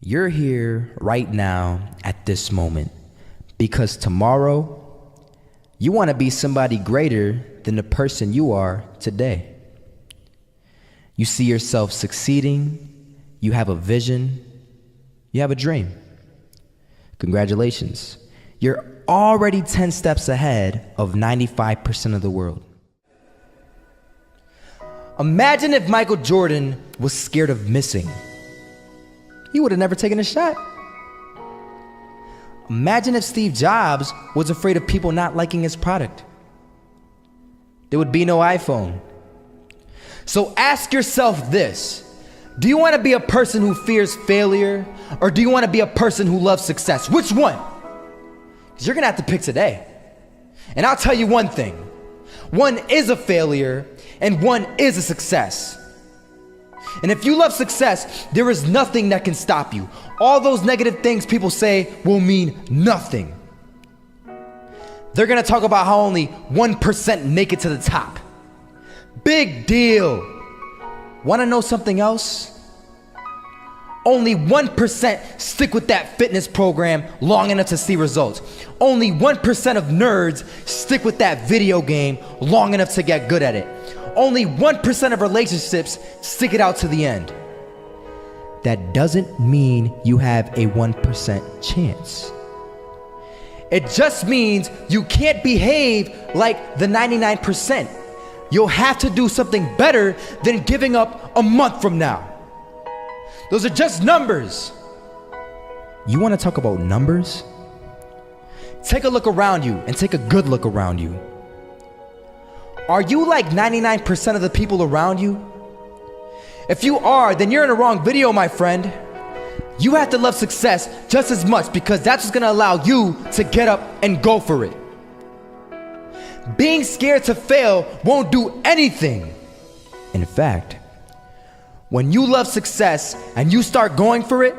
You're here right now at this moment because tomorrow you want to be somebody greater than the person you are today. You see yourself succeeding, you have a vision, you have a dream. Congratulations. You're already 10 steps ahead of 95% of the world. Imagine if Michael Jordan was scared of missing. He would have never taken a shot. Imagine if Steve Jobs was afraid of people not liking his product. There would be no iPhone. So ask yourself this: do you want to be a person who fears failure, or do you want to be a person who loves success? Which one? Because you're going to have to pick today. And I'll tell you one thing: one is a failure and one is a success. And if you love success, there is nothing that can stop you. All those negative things people say will mean nothing. They're gonna talk about how only 1% make it to the top. Big deal. Wanna know something else? Only 1% stick with that fitness program long enough to see results. Only 1% of nerds stick with that video game long enough to get good at it. Only 1% of relationships stick it out to the end. That doesn't mean you have a 1% chance. It just means you can't behave like the 99%. You'll have to do something better than giving up a month from now. Those are just numbers. You want to talk about numbers? Take a look around you and take a good look around you. Are you like 99% of the people around you? If you are, then you're in the wrong video, my friend. You have to love success just as much because that's what's gonna allow you to get up and go for it. Being scared to fail won't do anything. In fact, when you love success and you start going for it,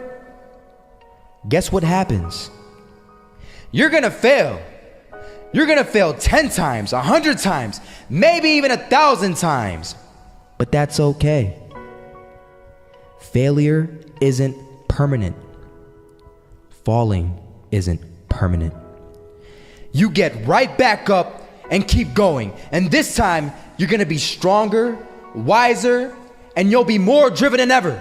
guess what happens? You're gonna fail. You're gonna fail 10 times, 100 times, maybe even 1,000 times. But that's okay. Failure isn't permanent. Falling isn't permanent. You get right back up and keep going. And this time, you're gonna be stronger, wiser, and you'll be more driven than ever.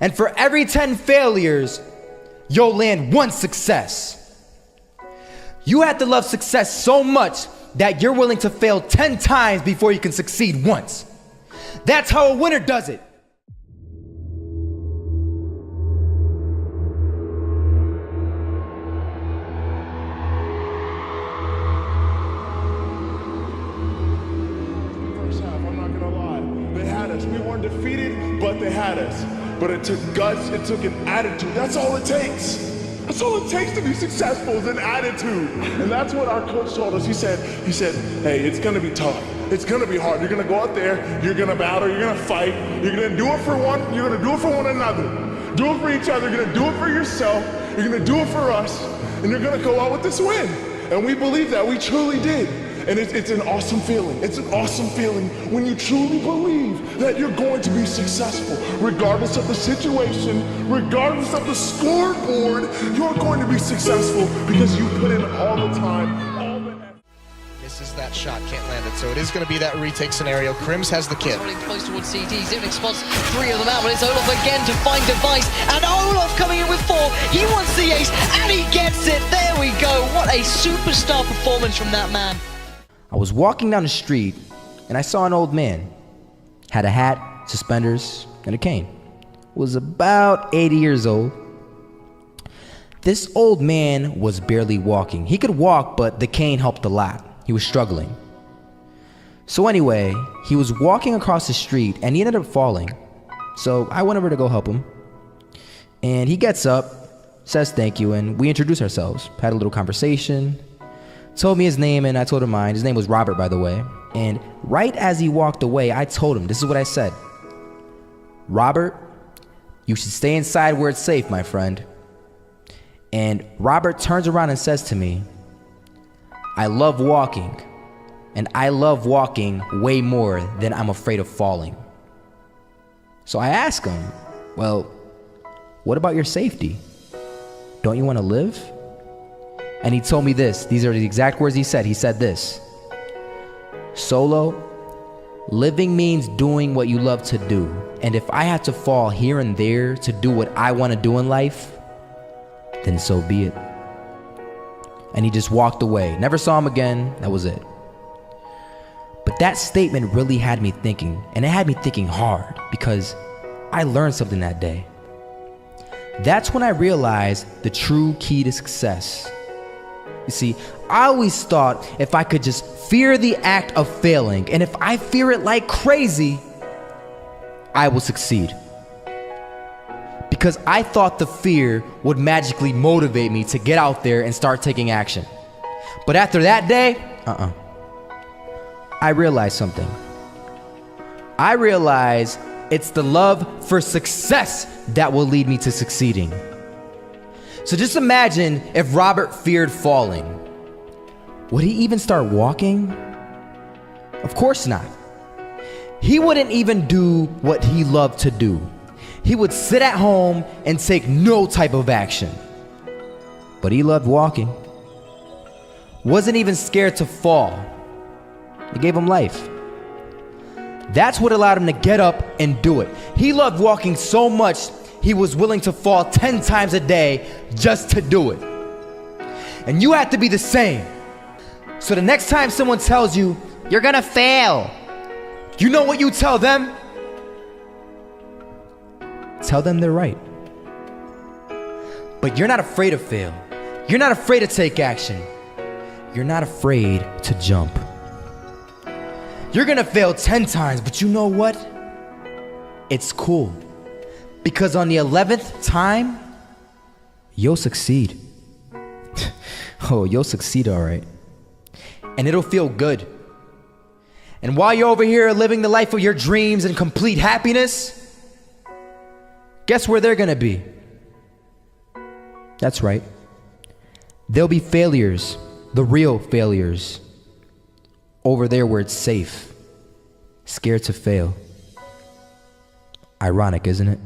And for every 10 failures, you'll land one success. You have to love success so much that you're willing to fail 10 times before you can succeed once. That's how a winner does it. First half, I'm not gonna lie. They had us. We weren't defeated, but they had us. But it took guts, it took an attitude. That's all it takes. That's all it takes to be successful is an attitude. And that's what our coach told us. He said, hey, it's gonna be tough. It's gonna be hard. You're gonna go out there, you're gonna battle, you're gonna fight, you're gonna do it for one, you're gonna do it for one another. Do it for each other, you're gonna do it for yourself, you're gonna do it for us, and you're gonna go out with this win. And we believe that, we truly did. And it's an awesome feeling. It's an awesome feeling when you truly believe that you're going to be successful. Regardless of the situation, regardless of the scoreboard, you're going to be successful because you put in all the time, all the effort. Misses that shot, can't land it. So it is going to be that retake scenario. Crims has the kid. Running close towards CD. Zivnik spots 3 of them out, but it's Olaf again to find device. And Olaf coming in with 4. He wants the ace, and he gets it. There we go. What a superstar performance from that man. I was walking down the street and I saw an old man. Had a hat, suspenders, and a cane. Was about 80 years old. This old man was barely walking. He could walk, but the cane helped a lot. He was struggling. So anyway, he was walking across the street and he ended up falling. So I went over to go help him. And he gets up, says thank you, and we introduced ourselves. Had a little conversation. Told me his name and I told him mine. His name was Robert, by the way. And right as he walked away, I told him, this is what I said. Robert, you should stay inside where it's safe, my friend. And Robert turns around and says to me, I love walking, and I love walking way more than I'm afraid of falling. So I ask him, well, What about your safety? Don't you want to live? And he told me this. These are the exact words he said. He said this: Solo, living means doing what you love to do. And if I had to fall here and there to do what I want to do in life, then so be it. And he just walked away. Never saw him again. That was it. But that statement really had me thinking, and it had me thinking hard, because I learned something that day. That's when I realized the true key to success. You see, I always thought if I could just fear the act of failing, and if I fear it like crazy, I will succeed. Because I thought the fear would magically motivate me to get out there and start taking action. But after that day, I realized something. I realized it's the love for success that will lead me to succeeding. So just imagine if Robert feared falling. Would he even start walking? Of course not. He wouldn't even do what he loved to do. He would sit at home and take no type of action. But he loved walking. Wasn't even scared to fall. It gave him life. That's what allowed him to get up and do it. He loved walking so much, he was willing to fall 10 times a day just to do it. And you have to be the same. So the next time someone tells you, you're gonna fail, you know what you tell them? Tell them they're right. But you're not afraid to fail. You're not afraid to take action. You're not afraid to jump. You're gonna fail 10 times, but you know what? It's cool. Because on the 11th time, you'll succeed. Oh, you'll succeed, all right. And it'll feel good. And while you're over here living the life of your dreams and complete happiness, guess where they're gonna be? That's right. They'll be failures, the real failures. Over there where it's safe, scared to fail. Ironic, isn't it?